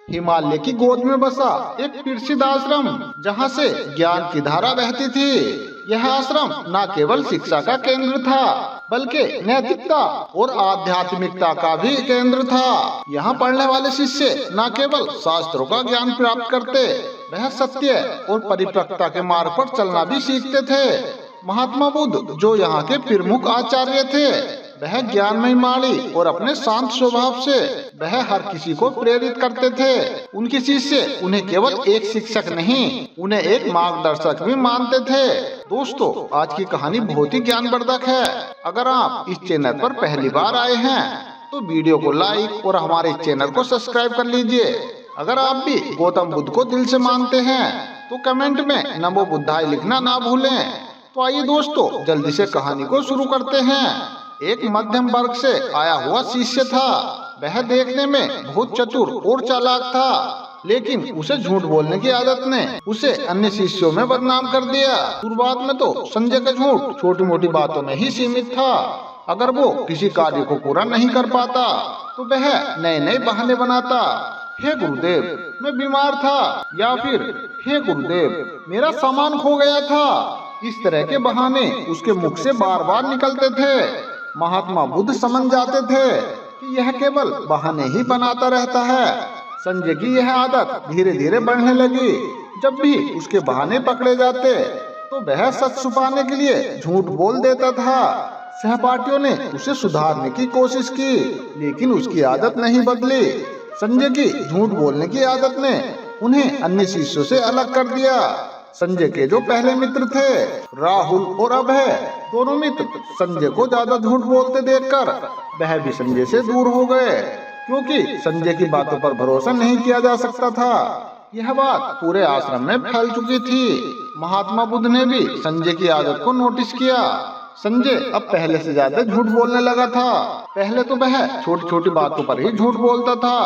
हिमालय की गोद में बसा एक प्रसिद्ध आश्रम, जहाँ से ज्ञान की धारा बहती थी। यह आश्रम न केवल शिक्षा का केंद्र था, बल्कि नैतिकता और आध्यात्मिकता का भी केंद्र था। यहाँ पढ़ने वाले शिष्य न केवल शास्त्रों का ज्ञान प्राप्त करते, वह सत्य और परिपक्वता के मार्ग पर चलना भी सीखते थे। महात्मा बुद्ध, जो यहाँ के प्रमुख आचार्य थे, वह ज्ञानमय वाणी और अपने शांत स्वभाव से वह हर किसी को प्रेरित करते थे। उनके शिष्य उन्हें केवल एक शिक्षक नहीं, उन्हें एक मार्गदर्शक भी मानते थे। दोस्तों, आज की कहानी बहुत ही ज्ञानवर्धक है। अगर आप इस चैनल पर पहली बार आए हैं तो वीडियो को लाइक और हमारे चैनल को सब्सक्राइब कर लीजिए। अगर आप भी गौतम बुद्ध को दिल से मानते हैं तो कमेंट में नमो बुद्धाय लिखना ना भूलें। तो आइए दोस्तों, जल्दी से कहानी को शुरू करते हैं। एक मध्यम वर्ग से आया हुआ शिष्य था। वह देखने में बहुत चतुर और चालाक था, लेकिन उसे झूठ बोलने की आदत ने उसे अन्य शिष्यों में बदनाम कर दिया। शुरुआत में तो संजय का झूठ छोटी मोटी बातों में ही सीमित था। अगर वो किसी कार्य को पूरा नहीं कर पाता तो वह नए नए बहाने बनाता। हे गुरुदेव, मैं बीमार था, या फिर हे गुरुदेव, मेरा सामान खो गया था। इस तरह के बहाने उसके मुख से बार बार निकलते थे। महात्मा बुद्ध समझ जाते थे कि यह केवल बहाने ही बनाता रहता है। संजय की यह आदत धीरे धीरे बढ़ने लगी। जब भी उसके बहाने पकड़े जाते तो वह सच छुपाने के लिए झूठ बोल देता था। सहपाठियों ने उसे सुधारने की कोशिश की, लेकिन उसकी आदत नहीं बदली। संजय की झूठ बोलने की आदत ने उन्हें अन्य शिष्यों से अलग कर दिया। संजय के जो पहले मित्र थे, राहुल और अभय, दोनों मित्र संजय को ज्यादा झूठ बोलते देखकर वह भी संजय से दूर हो गए, क्योंकि संजय की बातों पर भरोसा नहीं किया जा सकता था। यह बात पूरे आश्रम में फैल चुकी थी। महात्मा बुद्ध ने भी संजय की आदत को नोटिस किया। संजय अब पहले से ज्यादा झूठ बोलने लगा था। पहले तो वह छोटी छोटी बातों पर ही झूठ बोलता था,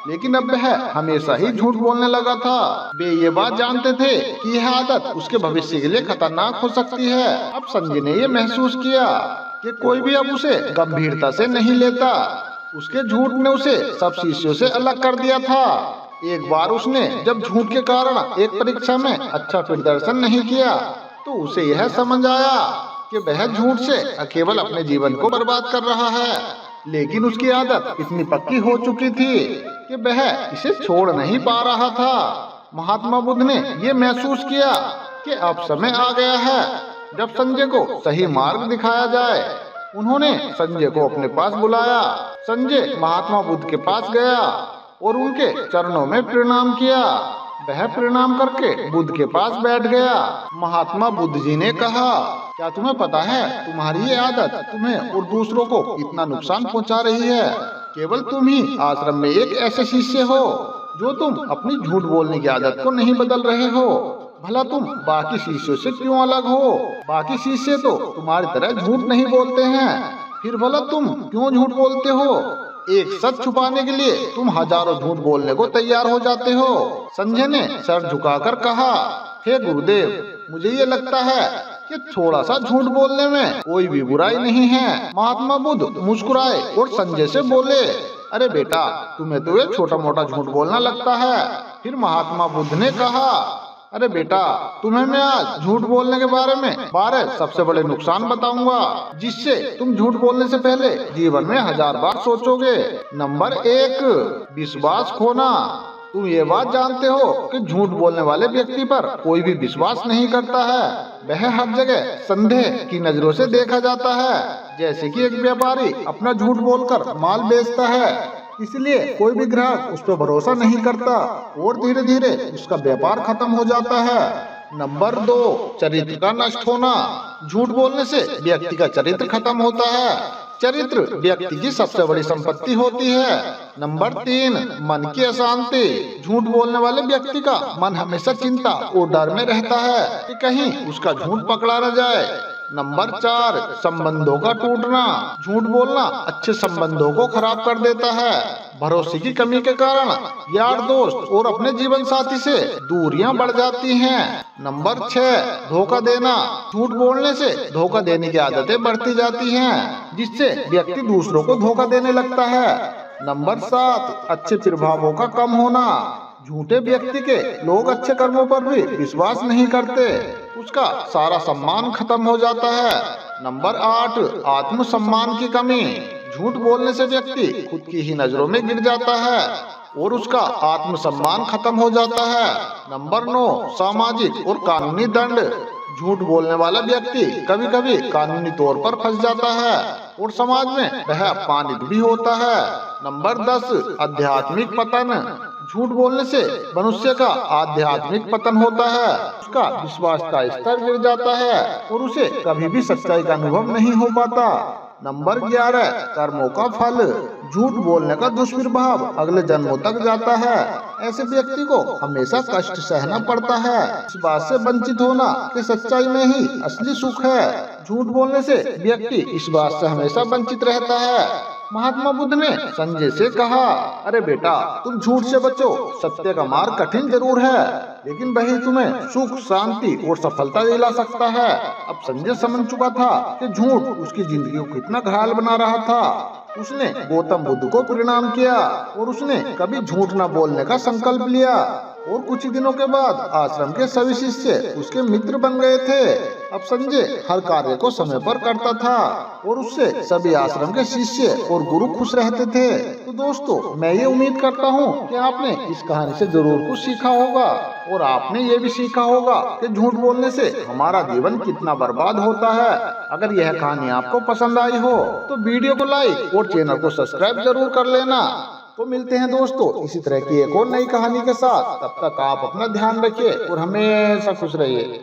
लेकिन अब वह हमेशा ही झूठ बोलने लगा था। वे ये बात जानते थे कि यह आदत उसके भविष्य के लिए खतरनाक हो सकती है। अब संजय ने ये महसूस किया कि कोई भी अब उसे गंभीरता से नहीं लेता। उसके झूठ ने उसे सब शिष्यों से अलग कर दिया था। एक बार उसने जब झूठ के कारण एक परीक्षा में अच्छा प्रदर्शन नहीं किया तो उसे यह समझ आया कि वह झूठ से केवल अपने जीवन को बर्बाद कर रहा है। लेकिन उसकी आदत इतनी पक्की हो चुकी थी कि वह इसे छोड़ नहीं पा रहा था। महात्मा बुद्ध ने ये महसूस किया कि अब समय आ गया है जब संजय को सही मार्ग दिखाया जाए। उन्होंने संजय को अपने पास बुलाया। संजय महात्मा बुद्ध के पास गया और उनके चरणों में प्रणाम किया। वह प्रणाम करके बुद्ध के पास बैठ गया। महात्मा बुद्ध जी ने कहा, क्या तुम्हें पता है, तुम्हारी ये आदत तुम्हें और दूसरों को इतना नुकसान पहुंचा रही है। केवल तुम ही आश्रम में एक ऐसे शिष्य हो जो तुम अपनी झूठ बोलने की आदत को नहीं बदल रहे हो। भला तुम बाकी शिष्यों से क्यों अलग हो? बाकी शिष्य तो तुम्हारी तरह झूठ नहीं बोलते हैं, फिर भला तुम क्यों झूठ बोलते हो? एक सच छुपाने के लिए तुम हजारों झूठ बोलने को तैयार हो जाते हो। संजय ने सर झुकाकर कहा, हे गुरुदेव, मुझे ये लगता है कि थोड़ा सा झूठ बोलने में कोई भी बुराई नहीं है। महात्मा बुद्ध मुस्कुराए और संजय से बोले, अरे बेटा, तुम्हें तो ये छोटा मोटा झूठ बोलना लगता है। फिर महात्मा बुद्ध ने कहा, अरे बेटा, तुम्हें मैं आज झूठ बोलने के बारे में 12 सबसे बड़े नुकसान बताऊंगा, जिससे तुम झूठ बोलने से पहले जीवन में 1000 बार सोचोगे। नंबर 1, विश्वास खोना। तुम ये बात जानते हो कि झूठ बोलने वाले व्यक्ति पर कोई भी विश्वास नहीं करता है। वह हर जगह संदेह की नजरों से देखा जाता है, जैसे कि एक व्यापारी अपना झूठ बोलकर माल बेचता है। इसलिए कोई भी ग्राहक उस पर भरोसा नहीं करता और धीरे धीरे उसका व्यापार खत्म हो जाता है। नंबर 2, चरित्र का नष्ट होना। झूठ बोलने से व्यक्ति का चरित्र खत्म होता है। चरित्र व्यक्ति की सबसे बड़ी संपत्ति होती है। नंबर 3, मन की अशांति। झूठ बोलने वाले व्यक्ति का मन हमेशा चिंता और डर में रहता है कि कहीं उसका झूठ पकड़ा न जाए। नंबर 4, संबंधों का टूटना। झूठ बोलना अच्छे संबंधों को खराब कर देता है। भरोसे की कमी के कारण यार दोस्त और अपने जीवन साथी से दूरियां बढ़ जाती हैं। नंबर 6, धोखा देना। झूठ बोलने से धोखा देने की आदतें बढ़ती जाती हैं, जिससे व्यक्ति दूसरों को धोखा देने लगता है। नंबर 7, अच्छे प्रभावों का कम होना। झूठे व्यक्ति के लोग अच्छे कर्मों पर भी विश्वास नहीं करते, उसका सारा सम्मान खत्म हो जाता है। नंबर 8, आत्मसम्मान की कमी। झूठ बोलने से व्यक्ति खुद की ही नजरों में गिर जाता है और उसका आत्मसम्मान खत्म हो जाता है। नंबर 9, सामाजिक और कानूनी दंड। झूठ बोलने वाला व्यक्ति कभी कभी कानूनी तौर पर फंस जाता है और समाज में वह अपमानित भी होता है। नंबर 10, आध्यात्मिक पतन। झूठ बोलने से मनुष्य का आध्यात्मिक पतन होता है, उसका विश्वास का स्तर गिर जाता है और उसे कभी भी सच्चाई का अनुभव नहीं हो पाता। नंबर 11, कर्मों का फल। झूठ बोलने का दुष्प्रभाव अगले जन्मों तक जाता है। ऐसे व्यक्ति को हमेशा कष्ट सहना पड़ता है। इस बात से वंचित होना कि सच्चाई में ही असली सुख है। झूठ बोलने से व्यक्ति इस बात से हमेशा वंचित रहता है। महात्मा बुद्ध ने संजय से कहा, अरे बेटा, तुम झूठ से बचो। सत्य का मार्ग कठिन जरूर है, लेकिन वही तुम्हें सुख, शांति और सफलता दिला सकता है। अब संजय समझ चुका था कि झूठ उसकी जिंदगी को कितना घायल बना रहा था। उसने गौतम बुद्ध को प्रणाम किया और उसने कभी झूठ न बोलने का संकल्प लिया और कुछ ही दिनों के बाद आश्रम के सभी शिष्य उसके मित्र बन गए थे। अब संजय हर कार्य को समय पर करता था और उससे सभी आश्रम के शिष्य और गुरु खुश रहते थे। तो दोस्तों, मैं ये उम्मीद करता हूँ कि आपने इस कहानी से जरूर कुछ सीखा होगा और आपने ये भी सीखा होगा कि झूठ बोलने से हमारा जीवन कितना बर्बाद होता है। अगर यह कहानी आपको पसंद आई हो तो वीडियो को लाइक और चैनल को सब्सक्राइब जरूर कर लेना। तो मिलते हैं दोस्तों इसी तरह की एक और नई कहानी के साथ। तब तक आप अपना ध्यान रखिए और हमेशा खुश रहिए।